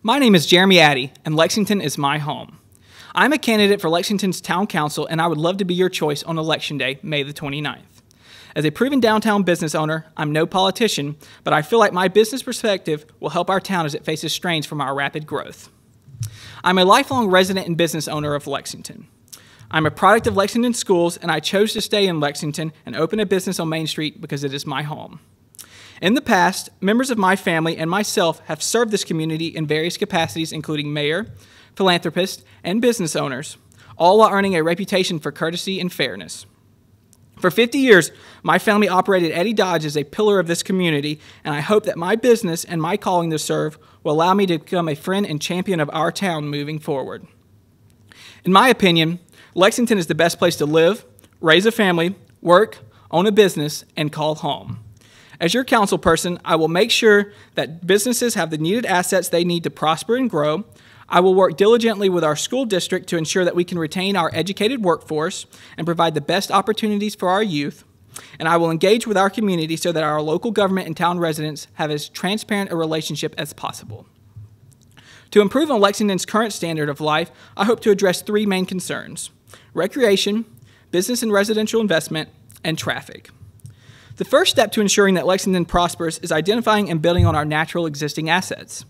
My name is Jeremy Addy, and Lexington is my home. I'm a candidate for Lexington's Town Council, and I would love to be your choice on Election Day, May the 29th. As a proven downtown business owner, I'm no politician, but I feel like my business perspective will help our town as it faces strains from our rapid growth. I'm a lifelong resident and business owner of Lexington. I'm a product of Lexington schools, and I chose to stay in Lexington and open a business on Main Street because it is my home. In the past, members of my family and myself have served this community in various capacities, including mayor, philanthropist, and business owners, all while earning a reputation for courtesy and fairness. For 50 years, my family operated Addy Dodge as a pillar of this community, and I hope that my business and my calling to serve will allow me to become a friend and champion of our town moving forward. In my opinion, Lexington is the best place to live, raise a family, work, own a business, and call home. As your council person, I will make sure that businesses have the needed assets they need to prosper and grow. I will work diligently with our school district to ensure that we can retain our educated workforce and provide the best opportunities for our youth. And I will engage with our community so that our local government and town residents have as transparent a relationship as possible. To improve on Lexington's current standard of life, I hope to address three main concerns: recreation, business and residential investment, and traffic. The first step to ensuring that Lexington prospers is identifying and building on our natural existing assets.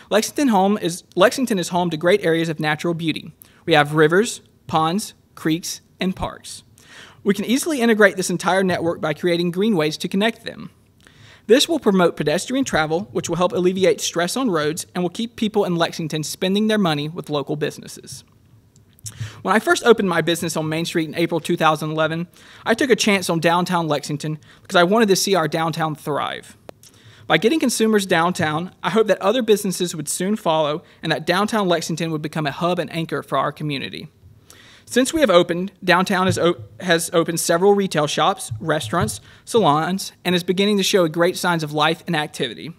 Lexington is home to great areas of natural beauty. We have rivers, ponds, creeks, and parks. We can easily integrate this entire network by creating greenways to connect them. This will promote pedestrian travel, which will help alleviate stress on roads and will keep people in Lexington spending their money with local businesses. When I first opened my business on Main Street in April 2011, I took a chance on downtown Lexington because I wanted to see our downtown thrive. By getting consumers downtown, I hope that other businesses would soon follow and that downtown Lexington would become a hub and anchor for our community. Since we have opened, downtown has opened several retail shops, restaurants, salons, and is beginning to show great signs of life and activity.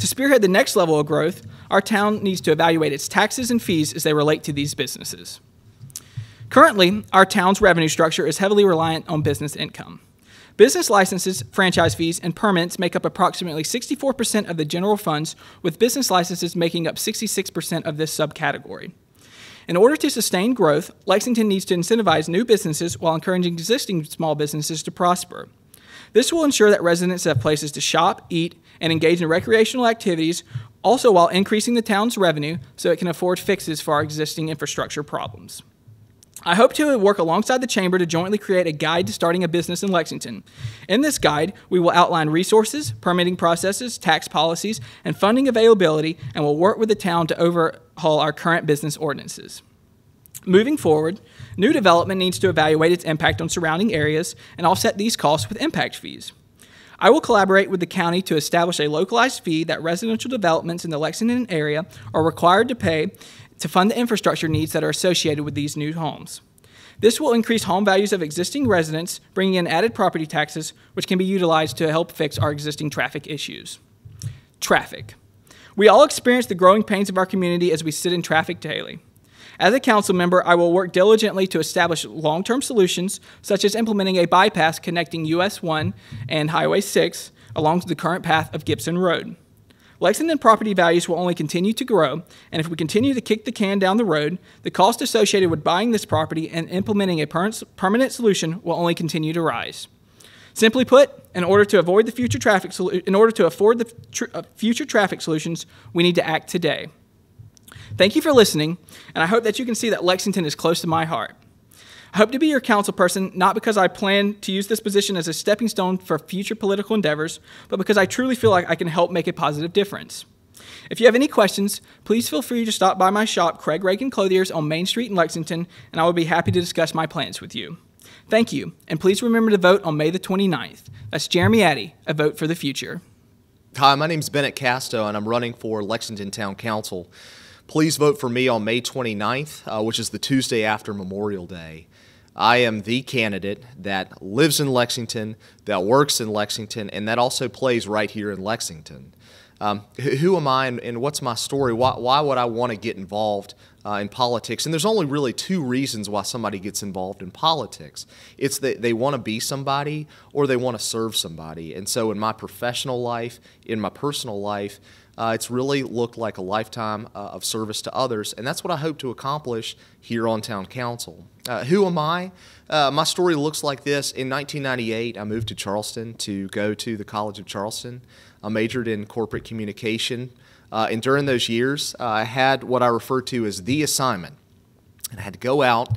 To spearhead the next level of growth, our town needs to evaluate its taxes and fees as they relate to these businesses. Currently, our town's revenue structure is heavily reliant on business income. Business licenses, franchise fees, and permits make up approximately 64% of the general funds, with business licenses making up 66% of this subcategory. In order to sustain growth, Lexington needs to incentivize new businesses while encouraging existing small businesses to prosper. This will ensure that residents have places to shop, eat, and engage in recreational activities, also while increasing the town's revenue so it can afford fixes for our existing infrastructure problems. I hope to work alongside the Chamber to jointly create a guide to starting a business in Lexington. In this guide, we will outline resources, permitting processes, tax policies, and funding availability, and will work with the town to overhaul our current business ordinances. Moving forward, new development needs to evaluate its impact on surrounding areas and offset these costs with impact fees. I will collaborate with the county to establish a localized fee that residential developments in the Lexington area are required to pay to fund the infrastructure needs that are associated with these new homes. This will increase home values of existing residents, bringing in added property taxes, which can be utilized to help fix our existing traffic issues. Traffic. We all experience the growing pains of our community as we sit in traffic daily. As a council member, I will work diligently to establish long-term solutions, such as implementing a bypass connecting US 1 and Highway 6 along the current path of Gibson Road. Lexington property values will only continue to grow, and if we continue to kick the can down the road, the cost associated with buying this property and implementing a permanent solution will only continue to rise. Simply put, in order to afford the future traffic solutions, we need to act today. Thank you for listening, and I hope that you can see that Lexington is close to my heart. I hope to be your council person, not because I plan to use this position as a stepping stone for future political endeavors, but because I truly feel like I can help make a positive difference. If you have any questions, please feel free to stop by my shop, Craig Reagan Clothiers on Main Street in Lexington, and I will be happy to discuss my plans with you. Thank you, and please remember to vote on May the 29th. That's Jeremy Addy, a vote for the future. Hi, my name is Bennett Casto, and I'm running for Lexington Town Council. Please vote for me on May 29th, which is the Tuesday after Memorial Day. I am the candidate that lives in Lexington, that works in Lexington, and that also plays right here in Lexington. Who am I and what's my story? Why would I want to get involved in politics? And there's only really two reasons why somebody gets involved in politics. It's that they want to be somebody or they want to serve somebody. And so in my professional life, in my personal life, it's really looked like a lifetime of service to others, and that's what I hope to accomplish here on Town Council. Who am I? My story looks like this. In 1998, I moved to Charleston to go to the College of Charleston. I majored in corporate communication, and during those years, I had what I refer to as the assignment. And I had to go out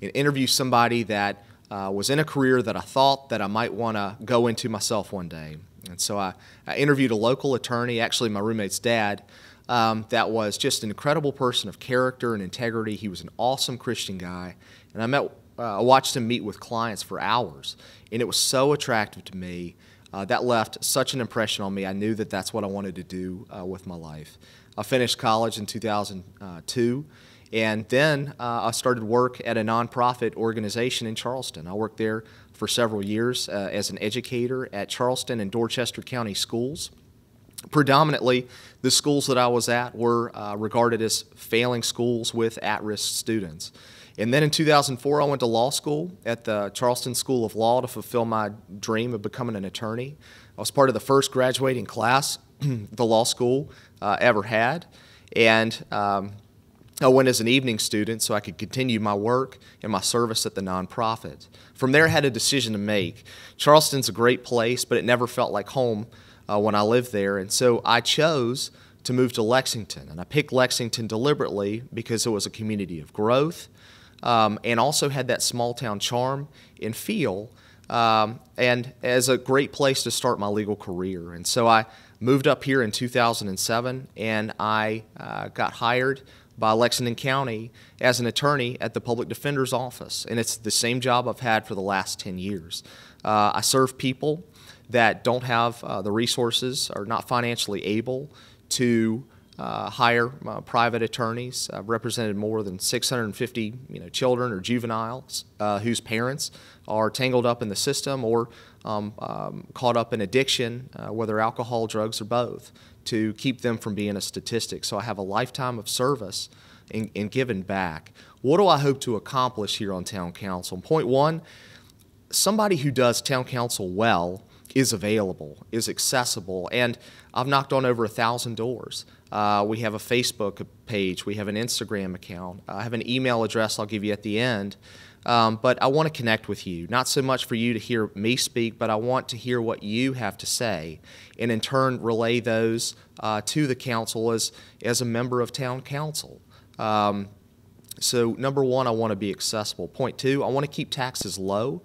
and interview somebody that was in a career that I thought that I might want to go into myself one day. And so I interviewed a local attorney, actually my roommate's dad, that was just an incredible person of character and integrity. He was an awesome Christian guy. And I watched him meet with clients for hours. And it was so attractive to me. That left such an impression on me. I knew that that's what I wanted to do with my life. I finished college in 2002. And then I started work at a nonprofit organization in Charleston. I worked there for several years as an educator at Charleston and Dorchester County schools. Predominantly, the schools that I was at were regarded as failing schools with at-risk students. And then in 2004, I went to law school at the Charleston School of Law to fulfill my dream of becoming an attorney. I was part of the first graduating class the law school ever had. And I went as an evening student so I could continue my work and my service at the nonprofit. From there, I had a decision to make. Charleston's a great place, but it never felt like home when I lived there, and so I chose to move to Lexington. And I picked Lexington deliberately because it was a community of growth and also had that small-town charm and feel, and as a great place to start my legal career. And so I moved up here in 2007, and I got hired by Lexington County as an attorney at the Public Defender's Office. And it's the same job I've had for the last 10 years. I serve people that don't have the resources or not financially able to hire private attorneys. I've represented more than 650 children or juveniles whose parents are tangled up in the system or caught up in addiction, whether alcohol, drugs, or both, to keep them from being a statistic. So I have a lifetime of service in giving back. What do I hope to accomplish here on Town Council? Point one, somebody who does Town Council well is available, is accessible, and I've knocked on over 1,000 doors. We have a Facebook page, we have an Instagram account, I have an email address I'll give you at the end. But I want to connect with you, not so much for you to hear me speak, but I want to hear what you have to say, and in turn relay those to the council as a member of Town Council. So number one, I want to be accessible. Point two, I want to keep taxes low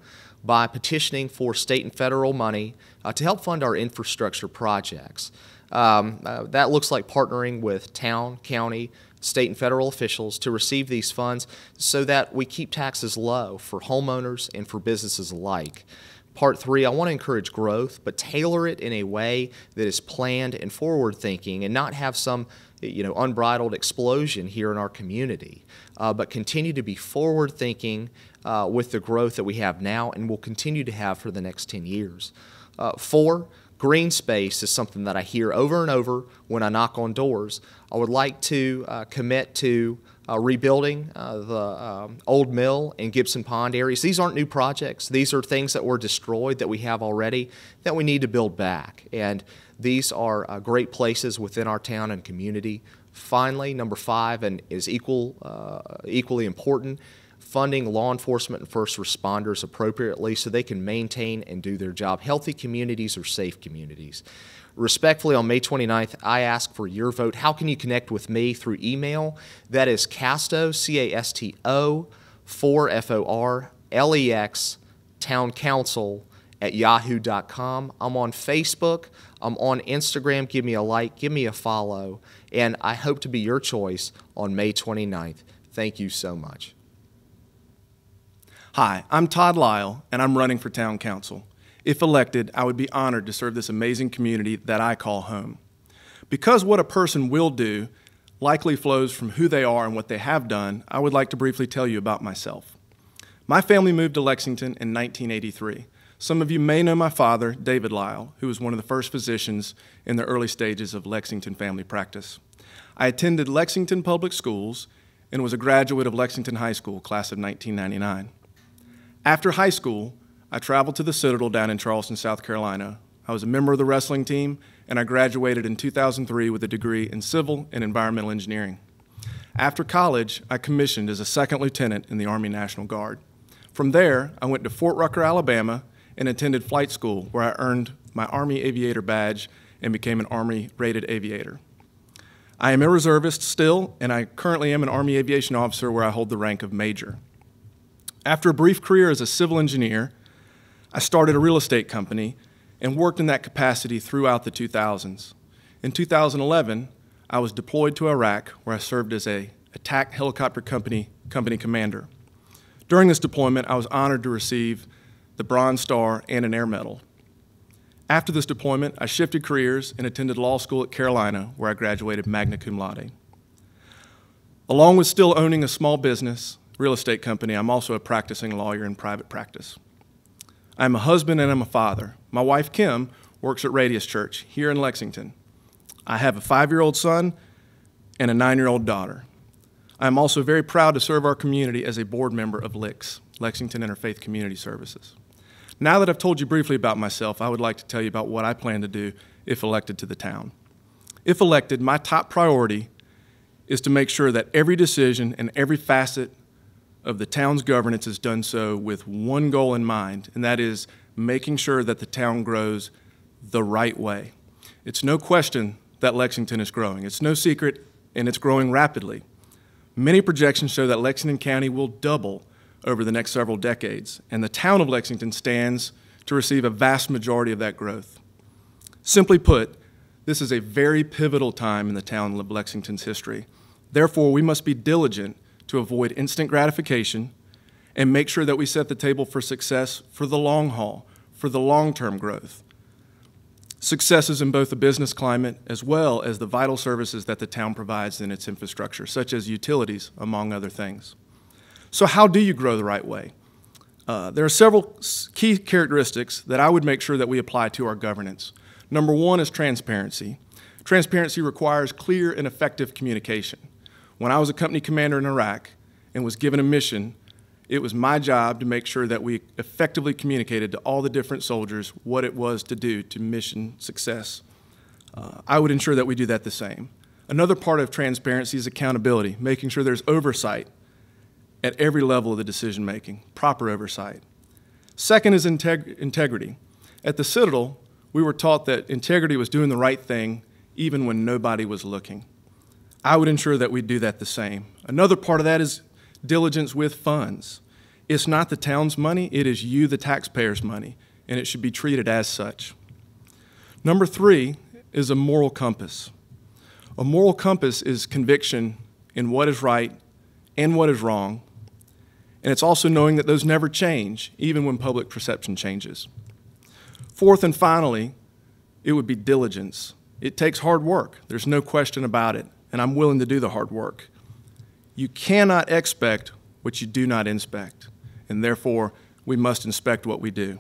by petitioning for state and federal money to help fund our infrastructure projects. That looks like partnering with town, county, state and federal officials to receive these funds so that we keep taxes low for homeowners and for businesses alike. Part three, I want to encourage growth, but tailor it in a way that is planned and forward-thinking and not have some unbridled explosion here in our community, but continue to be forward-thinking with the growth that we have now and will continue to have for the next 10 years. Four, green space is something that I hear over and over when I knock on doors. I would like to commit to rebuilding the old mill and Gibson Pond areas. These aren't new projects. These are things that were destroyed that we have already that we need to build back. And these are great places within our town and community. Finally, number five, and is equally important, funding law enforcement and first responders appropriately so they can maintain and do their job. Healthy communities are safe communities. Respectfully, on May 29th, I ask for your vote. How can you connect with me? Through email. That is Casto, C-A-S-T-O, 4 F-O-R-L-E-X, Town Council at yahoo.com. I'm on Facebook. I'm on Instagram. Give me a like. Give me a follow. And I hope to be your choice on May 29th. Thank you so much. Hi, I'm Todd Lyle, and I'm running for Town Council. If elected, I would be honored to serve this amazing community that I call home. Because what a person will do likely flows from who they are and what they have done, I would like to briefly tell you about myself. My family moved to Lexington in 1983, Some of you may know my father, David Lyle, who was one of the first physicians in the early stages of Lexington family practice. I attended Lexington Public Schools and was a graduate of Lexington High School, class of 1999. After high school, I traveled to the Citadel down in Charleston, South Carolina. I was a member of the wrestling team, and I graduated in 2003 with a degree in civil and environmental engineering. After college, I commissioned as a second lieutenant in the Army National Guard. From there, I went to Fort Rucker, Alabama, and attended flight school, where I earned my Army Aviator badge and became an Army-rated aviator. I am a reservist still, and I currently am an Army aviation officer where I hold the rank of Major. After a brief career as a civil engineer, I started a real estate company and worked in that capacity throughout the 2000s. In 2011, I was deployed to Iraq, where I served as an attack helicopter company commander. During this deployment, I was honored to receive the Bronze Star and an Air Medal. After this deployment, I shifted careers and attended law school at Carolina, where I graduated magna cum laude. Along with still owning a small business, real estate company, I'm also a practicing lawyer in private practice. I'm a husband and I'm a father. My wife, Kim, works at Radius Church here in Lexington. I have a 5-year-old son and a 9-year-old daughter. I'm also very proud to serve our community as a board member of LICS, Lexington Interfaith Community Services. Now that I've told you briefly about myself, I would like to tell you about what I plan to do if elected to the town. If elected, my top priority is to make sure that every decision and every facet of the town's governance is done so with one goal in mind, and that is making sure that the town grows the right way. It's no question that Lexington is growing. It's no secret, and it's growing rapidly. Many projections show that Lexington County will double over the next several decades, and the town of Lexington stands to receive a vast majority of that growth. Simply put, this is a very pivotal time in the town of Lexington's history. Therefore, we must be diligent to avoid instant gratification and make sure that we set the table for success for the long haul, for the long-term growth. Successes in both the business climate as well as the vital services that the town provides in its infrastructure, such as utilities, among other things. So how do you grow the right way? There are several key characteristics that I would make sure that we apply to our governance. Number one is transparency. Transparency requires clear and effective communication. When I was a company commander in Iraq and was given a mission, it was my job to make sure that we effectively communicated to all the different soldiers what it was to do to mission success. I would ensure that we do that the same. Another part of transparency is accountability, making sure there's oversight at every level of the decision-making, proper oversight. Second is integrity. At the Citadel, we were taught that integrity was doing the right thing even when nobody was looking. I would ensure that we do that the same. Another part of that is diligence with funds. It's not the town's money, it is you, the taxpayer's money, and it should be treated as such. Number three is a moral compass. A moral compass is conviction in what is right and what is wrong, and it's also knowing that those never change, even when public perception changes. Fourth and finally, it would be diligence. It takes hard work, there's no question about it, and I'm willing to do the hard work. You cannot expect what you do not inspect, and therefore we must inspect what we do.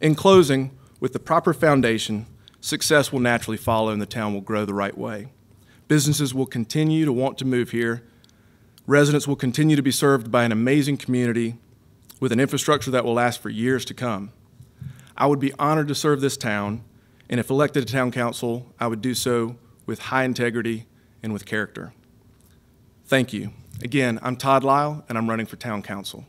In closing, with the proper foundation, success will naturally follow and the town will grow the right way. Businesses will continue to want to move here. Residents will continue to be served by an amazing community with an infrastructure that will last for years to come. I would be honored to serve this town, and if elected to town council, I would do so with high integrity and with character. Thank you. Again, I'm Todd Lyle, and I'm running for town council.